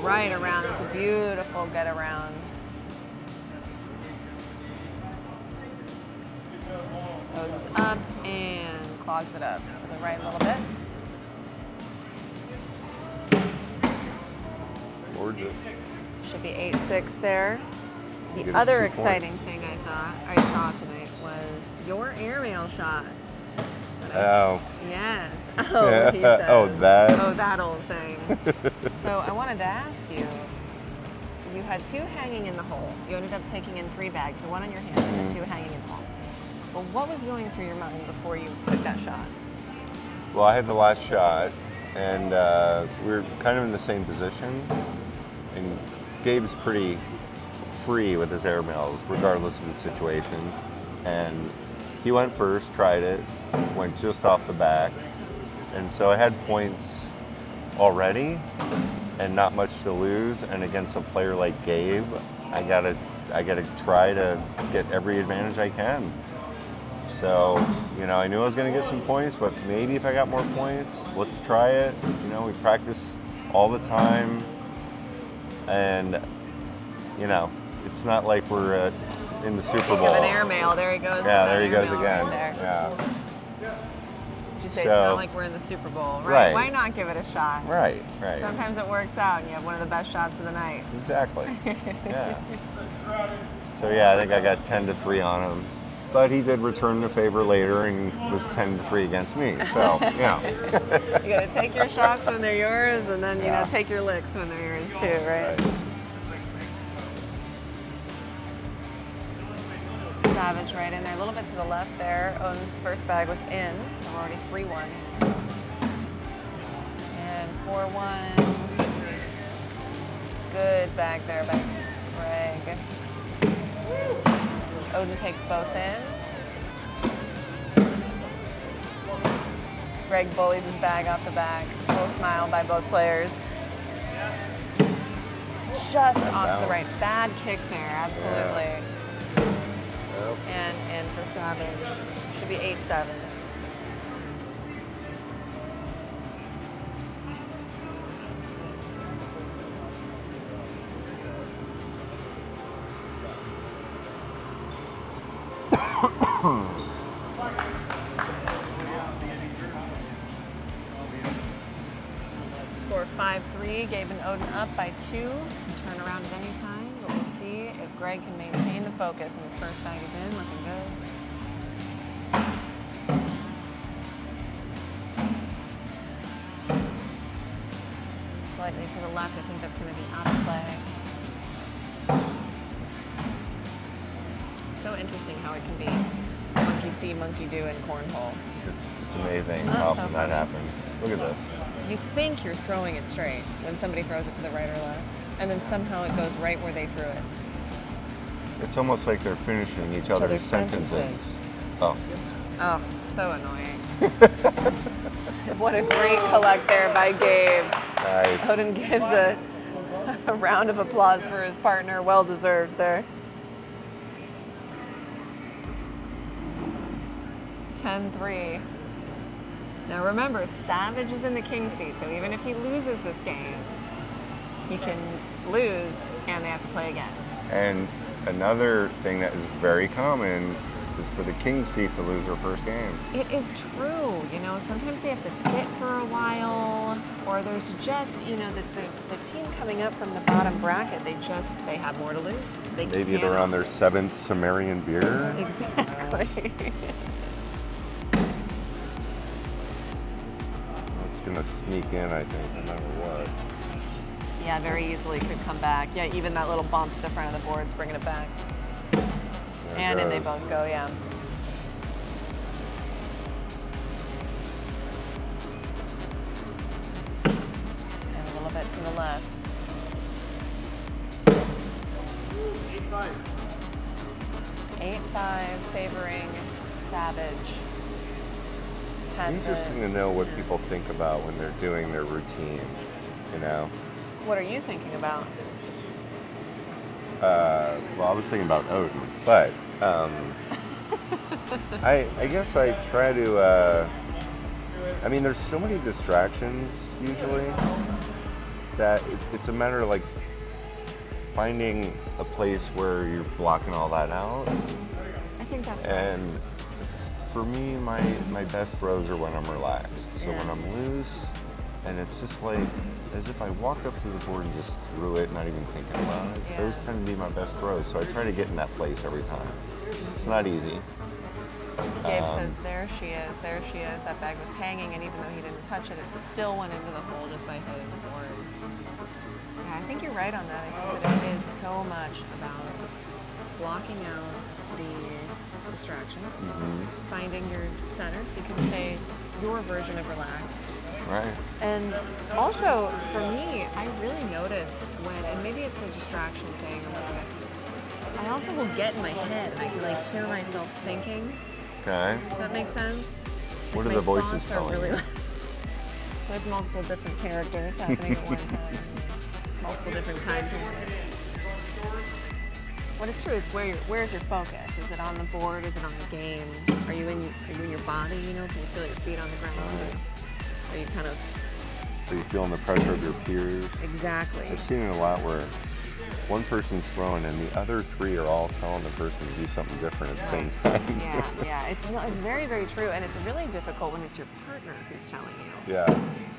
Right around. It's a beautiful get around. Odin's up and clogs it up to the right a little bit. Gorgeous. Should be 8-6 there. The Give us other 2 exciting points. thing I saw tonight was your airmail shot. Oh. Yes. Oh, he says. Oh, that? Oh, that old thing. So I wanted to ask you, you had 2 hanging in the hole. You ended up taking in 3 bags, the 1 on your hand and the 2 hanging in the hole. But what was going through your mind before you took that shot? Well, I had the last shot, and we were kind of in the same position. And Gabe's pretty free with his airmails, regardless of the situation. And he went first, tried it, went just off the back. And so I had points already and not much to lose. And against a player like Gabe, I gotta try to get every advantage I can. So, you know, I knew I was gonna get some points, but maybe if I got more points, let's try it. You know, we practice all the time. And, you know, it's not like we're in the Super Bowl. Speaking of an airmail, there he goes. Yeah, with there that he goes airmail again. right there. Yeah. Did you say it's So- not like we're in the Super Bowl, right? Right. Why not give it a shot? Right. Sometimes it works out and you have one of the best shots of the night. Exactly. Yeah. So yeah, I think I got 10-3 on him. But he did return the favor later and was 10-3 against me. So, yeah. You gotta take your shots when they're yours and then, you Yeah. know, take your licks when they're yours too, right? Savage right in there, a little bit to the left there. Odin's first bag was in, so we're already 3-1. And 4-1. Good bag there by Greg. Odin takes both in. Greg bullies his bag off the back. A little smile by both players. Just off to the right. Bad kick there, absolutely. Yep. And for Savage, should be 8-7. Score 5-3, Gabe and Odin up by 2. Can turn around at any time, but we'll see if Greg can maintain the focus. And his first bag is in, looking good. Slightly to the left, I think that's going to be out of play. So interesting how it can be monkey see, monkey do in cornhole. It's amazing That's how so often that funny. happens. Look at this. You think you're throwing it straight when somebody throws it to the right or left, and then somehow it goes right where they threw it. It's almost like they're finishing each other's other's sentences. sentences. Oh. Oh, so annoying. What a great collect there by Gabe. Nice. Odin gives a round of applause for his partner. Well deserved there. 10-3. Now remember, Savage is in the king seat, so even if he loses this game, he can lose and they have to play again. And another thing that is very common is for the king seat to lose their first game. It is true. You know, sometimes they have to sit for a while, or there's just, you know, the team coming up from the bottom bracket, they have more to lose. They Maybe they're cannot on their lose. 7th Sumerian beer. Exactly. It's going to sneak in, I think, no matter what. Yeah, very easily could come back. Yeah, even that little bump to the front of the board's bringing it back. So And in they goes. both go, yeah. And a little bit to the left. 8-5. 8-5 favoring Savage. Had Interesting to know what people think about when they're doing their routine, you know? What are you thinking about? Well, I was thinking about Odin, but I guess I try to, I mean, there's so many distractions usually that it's a matter of like finding a place where you're blocking all that out. I think that's right. And for me, my best throws are when I'm relaxed. So Yeah. when I'm loose, and it's just like as if I walked up to the board and just threw it, not even thinking about it. Yeah. Those tend to be my best throws. So I try to get in that place every time. It's not easy. Gabe says, there she is, there she is. That bag was hanging, and even though he didn't touch it, it still went into the hole just by hitting the board. Yeah, I think you're right on that. I think that it is so much about blocking out the distractions, finding your center so you can stay your version of relaxed. Right. And also, for me, I really notice when, and maybe it's a distraction thing a little bit, I also will get in my head and I can like hear myself thinking. Okay. Does that make sense? What Like are the my voices thoughts are telling really you? There's multiple different characters happening at one time. Multiple different time periods. What is true is where's your focus? Is it on the board? Is it on the game? Are you in your body? You know, can you feel your feet on the ground? Or are you kind of So you're feeling the pressure of your peers. exactly? I've seen it a lot where one person's throwing and the other three are all telling the person to do something different at the same time. Yeah. It's very, very true, and it's really difficult when it's your partner who's telling you. Yeah.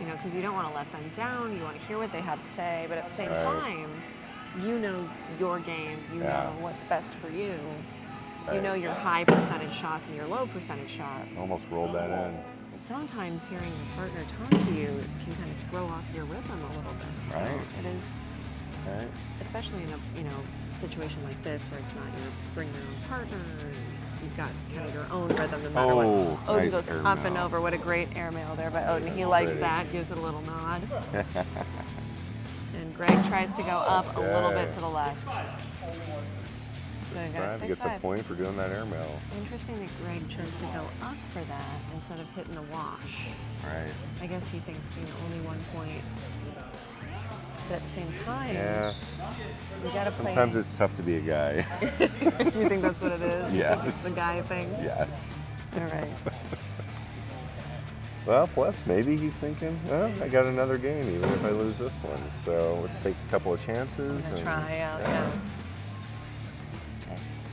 You know, because you don't want to let them down. You want to hear what they have to say, but at the same Right. time, you know your game. You Yeah. know what's best for you. You Right. know your high percentage shots and your low percentage shots. Almost rolled that in. Sometimes hearing your partner talk to you can kind of throw off your rhythm a little bit. So Right. it is, Right. especially in a situation like this where it's not your bring your own partner. And you've got kind of your own rhythm no matter what. Oh, Odin nice goes air up and mail. over. What a great airmail there by Odin. He likes Pretty. that, gives it a little nod. And Greg tries to go up a little bit Okay. to the left. So we got a Brad gets a 6-5. point for doing that airmail. Interesting that Greg chose to go up for that instead of hitting the wash. Right. I guess he thinks only 1 point. But at the same time, Yeah. we gotta play. Sometimes it's tough to be a guy. You think that's what it is? You think it's Yes. the guy thing? Yes. All right. Well, plus maybe he's thinking, well, I got another game even if I lose this one. So let's take a couple of chances. I'm gonna and- try out. Yeah. Yes.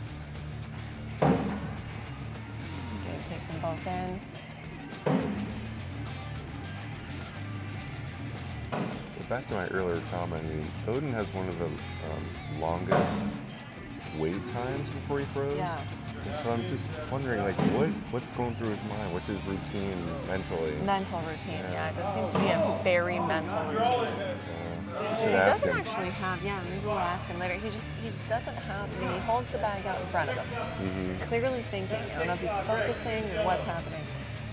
Gabe takes them both in. Back to my earlier comment, I mean, Odin has one of the longest wait times before he throws. Yeah. And so I'm just wondering, like, what's going through his mind? What's his routine mentally? Mental routine. Yeah, it does seem to be a very mental routine. Because he Should ask doesn't him. actually have, maybe we'll ask him later. He doesn't have, I mean, he holds the bag out in front of him. Mm-hmm. He's clearly thinking. I don't know if he's focusing or what's happening.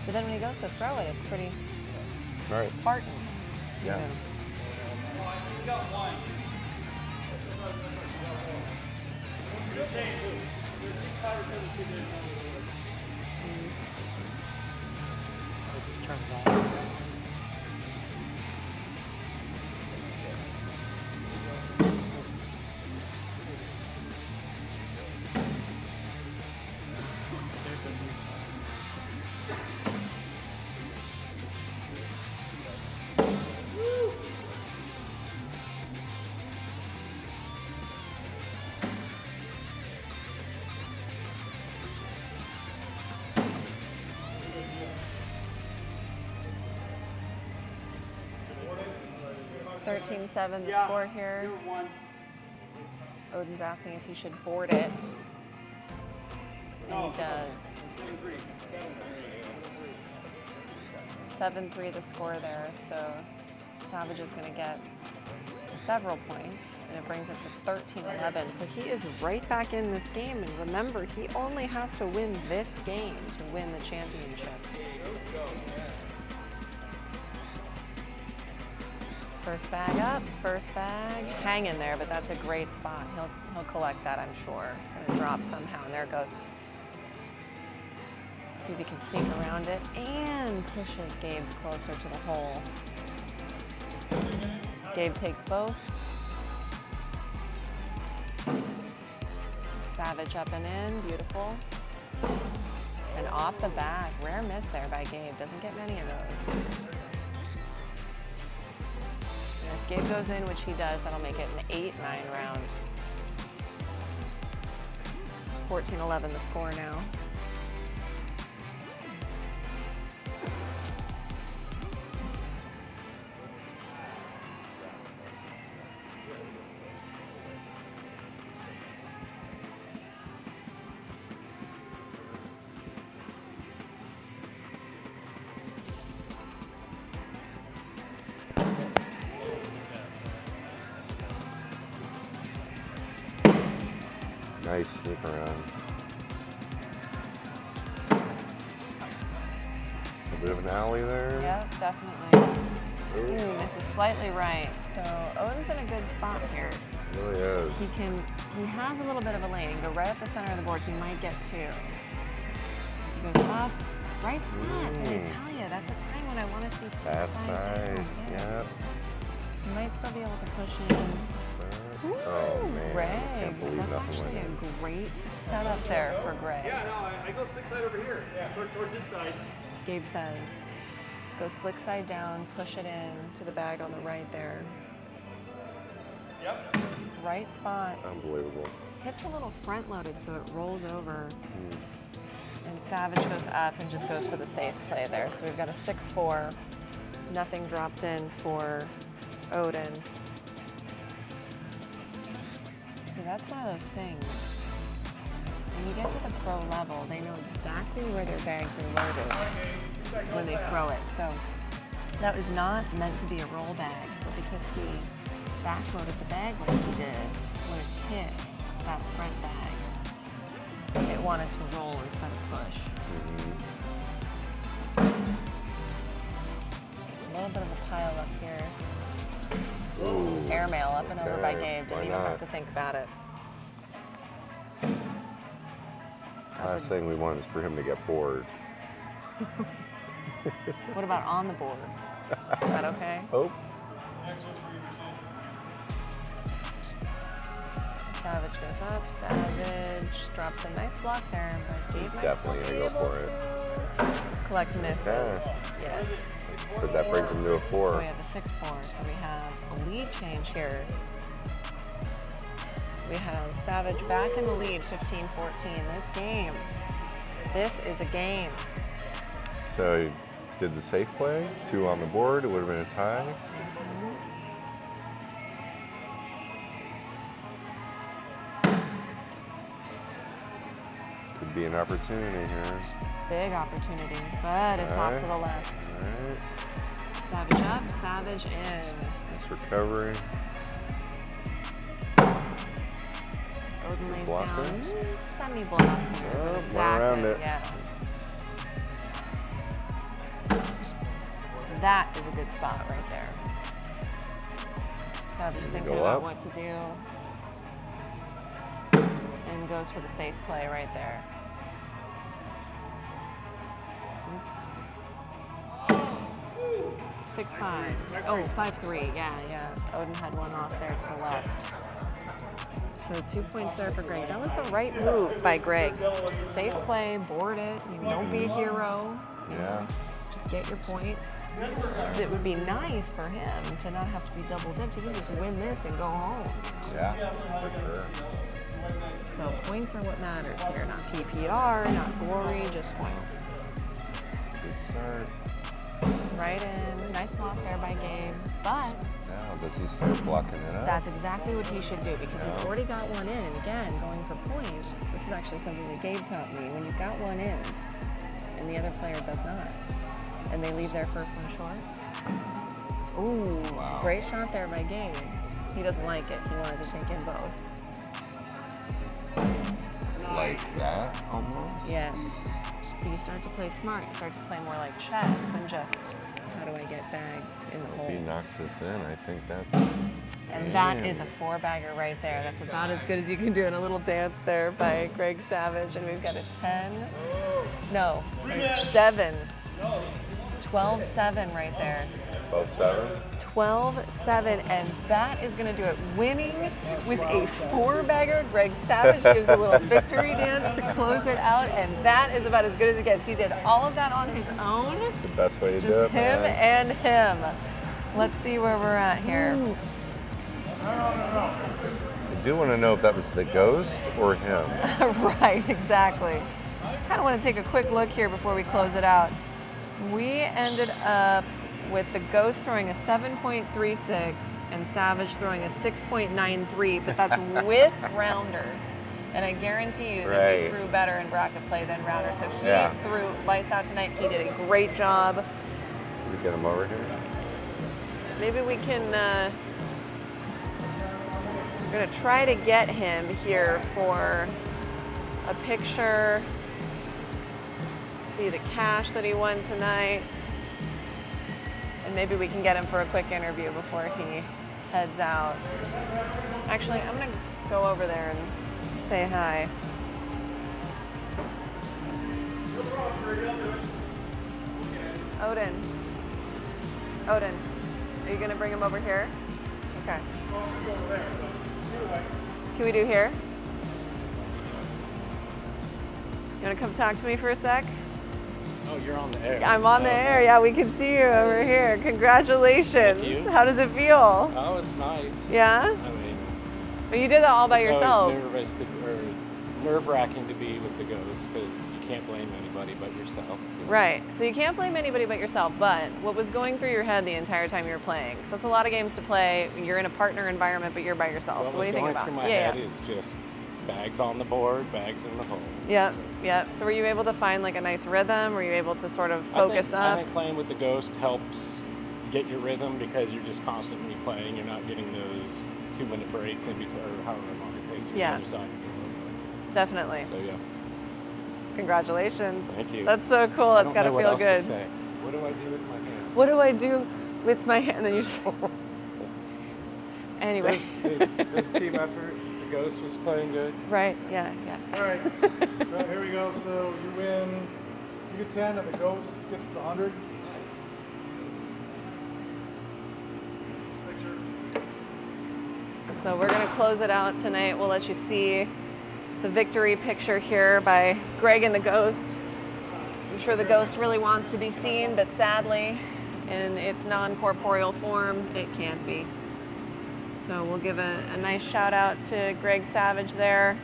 But then when he goes to throw it, it's pretty Right. Spartan. you Yeah. know. It just turns off. There's a new 13-7 the score here. Odin's asking if he should board it. And he does. 7-3 the score there, so Savage is going to get several points, and it brings it to 13-11. So he is right back in this game. And remember, he only has to win this game to win the championship. First bag up, first bag hanging there, but that's a great spot. He'll collect that, I'm sure. It's gonna drop somehow, and there it goes. See if he can sneak around it and pushes Gabe's closer to the hole. Gabe takes both. Savage up and in, beautiful. And off the back, rare miss there by Gabe. Doesn't get many of those. And if Gabe goes in, which he does, that'll make it an 8-9 round. 14-11 the score now. Nice sneak around. A bit of an alley there. Yep, definitely. Ooh, misses slightly right. So Odin's in a good spot here. Really is. He has a little bit of a lane. Go right up the center of the board. He might get two. He goes up, right spot. Did I tell you? That's a time when I want to see That side. side, yep. He might still be able to push in. Oh man, Greg, I can't believe that's nothing actually went in. a great setup there for Greg. Yeah, no, I go slick side over here. Yeah, towards this side. Gabe says, go slick side down, push it in to the bag on the right there. Yep. Right spot. Unbelievable. Hits a little front loaded so it rolls over. And Savage goes up and just goes for the safe play there. So we've got a 6-4. Nothing dropped in for Odin. So that's one of those things. When you get to the pro level, they know exactly where their bags are loaded when they throw it. So that was not meant to be a roll bag, but because he backloaded the bag like he did, when it hit that front bag, it wanted to roll instead of push. A little bit of a pile up here. Ooh, Airmail up and over by okay, Gabe. why Didn't even have not? to think about it. Last thing we want is for him to get bored. What about on the board? Is that okay? Oh, Savage goes up. Savage drops a nice block there, but Gabe he's might definitely still gonna be go able for it. to collect misses. Yeah. Yes. But that brings him to a So 4. we have a 6-4. So we have a lead change here. We have Savage back in the lead, 15-14. This is a game. So he did the safe play, 2 on the board, it would have been a tie. Could be an opportunity here. Big opportunity, but it's off to the left. All right, Savage up, Savage in. nice recovery. Odin lays Blocker. down, semi-block here, Oh, but went exactly, around it. yeah. That is a good spot right there. Savage Gonna thinking go about up. what to do. And goes for the safe play right there. So it's 6-5. Oh, 5-3. Yeah. Odin had one off there to the left. So 2 points there for Greg. That was the right move by Greg. Just safe play, board it. Don't be a hero. Yeah. Just get your points. 'Cause it would be nice for him to not have to be double dipped. He can just win this and go home. Yeah, for sure. So points are what matters here. Not PPR, not glory, just points. Good start. Right in. Nice block there by Gabe. But Now, does he start blocking it up? that's exactly what he should do because he's already got one in. And again, going for points, this is actually something that Gabe taught me. When you've got one in and the other player does not, and they leave their first one short. Ooh, Wow. great shot there by Gabe. He doesn't like it. He wanted to take in both. Like that, almost? Yes. But you start to play smart. You start to play more like chess than just how do I get bags in the If hole. he knocks this in, I think that's... And that is a 4-bagger right there. That's about as good as you can do in a little dance there by Greg Savage. And we've got a 10. No, a 7. 12-7 right there. 12-7? 12-7, and that is going to do it. Winning with a 4-bagger. Greg Savage gives a little victory dance to close it out, and that is about as good as it gets. He did all of that on his own. It's the best way to do it, Just him man. and him. Let's see where we're at here. I do want to know if that was the ghost or him. Right, exactly. Kind of want to take a quick look here before we close it out. We ended up with the ghost throwing a 7.36 and Savage throwing a 6.93, but that's with rounders. And I guarantee you that he threw better in bracket play than rounders. So he threw lights out tonight. He did a great job. We get him over here. Maybe we can, we're gonna try to get him here for a picture. See the cash that he won tonight. And maybe we can get him for a quick interview before he heads out. Actually, I'm gonna go over there and say hi. Odin. Odin, are you gonna bring him over here? Okay. Can we do here? You wanna come talk to me for a sec? Oh, you're on the air. I'm on the air, yeah, we can see you over here. Congratulations. Thank you. How does it feel? Oh, it's nice. Yeah? I mean, But you did that all by it's yourself. always nerve-wracking to be with the ghost because you can't blame anybody but yourself. Right, so you can't blame anybody but yourself, but what was going through your head the entire time you were playing? So that's a lot of games to play. You're in a partner environment, but you're by yourself. So what do you think about? What was going through my head is just bags on the board, bags in the hole. Yep, yep. So were you able to find like a nice rhythm? Were you able to sort of focus I up? think playing with the ghost helps get your rhythm because you're just constantly playing. You're not getting those 2-minute breaks in between, or however long it takes you Yeah. to decide. Definitely. So yeah. Congratulations. Thank you. That's so cool. That's got to what feel else good. To say. What do I do with my hand? What do I do with my hand? And then you just... Anyway. It was a team effort. The ghost was playing good. Right, yeah, yeah. All right. Well, here we go. So you win. You get 10, and the ghost gets the 100. So we're going to close it out tonight. We'll let you see the victory picture here by Greg and the Ghost. I'm sure the Ghost really wants to be seen, but sadly, in its non-corporeal form, it can't be. So we'll give a nice shout out to Greg Savage there.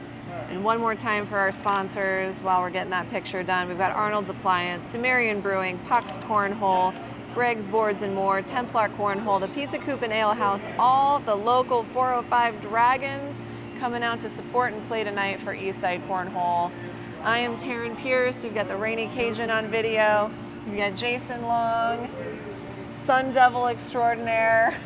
And one more time for our sponsors while we're getting that picture done. We've got Arnold's Appliance, Sumerian Brewing, Puck's Cornhole, Greg's Boards and More, Templar Cornhole, the Pizza Coop and Ale House, all the local 405 Dragons coming out to support and play tonight for Eastside Cornhole. I am Taryn Pierce. We've got the Rainy Cajun on video. We've got Jason Long, Sun Devil extraordinaire,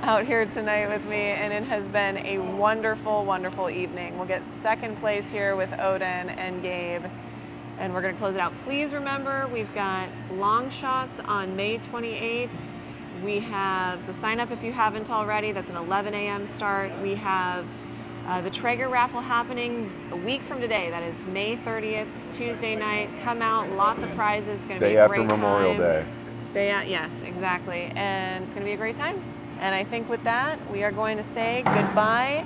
out here tonight with me, and it has been a wonderful, wonderful evening. We'll get second place here with Odin and Gabe, and we're going to close it out. Please remember, we've got long shots on May 28th. We have, so sign up if you haven't already. That's an 11 a.m. start. We have the Traeger raffle happening a week from today. That is May 30th, it's Tuesday night. Come out, lots of prizes. It's going to be a great time. Day after Memorial Day. Yes, exactly. And it's going to be a great time. And I think with that, we are going to say goodbye,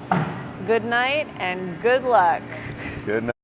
good night, and good luck. Good night.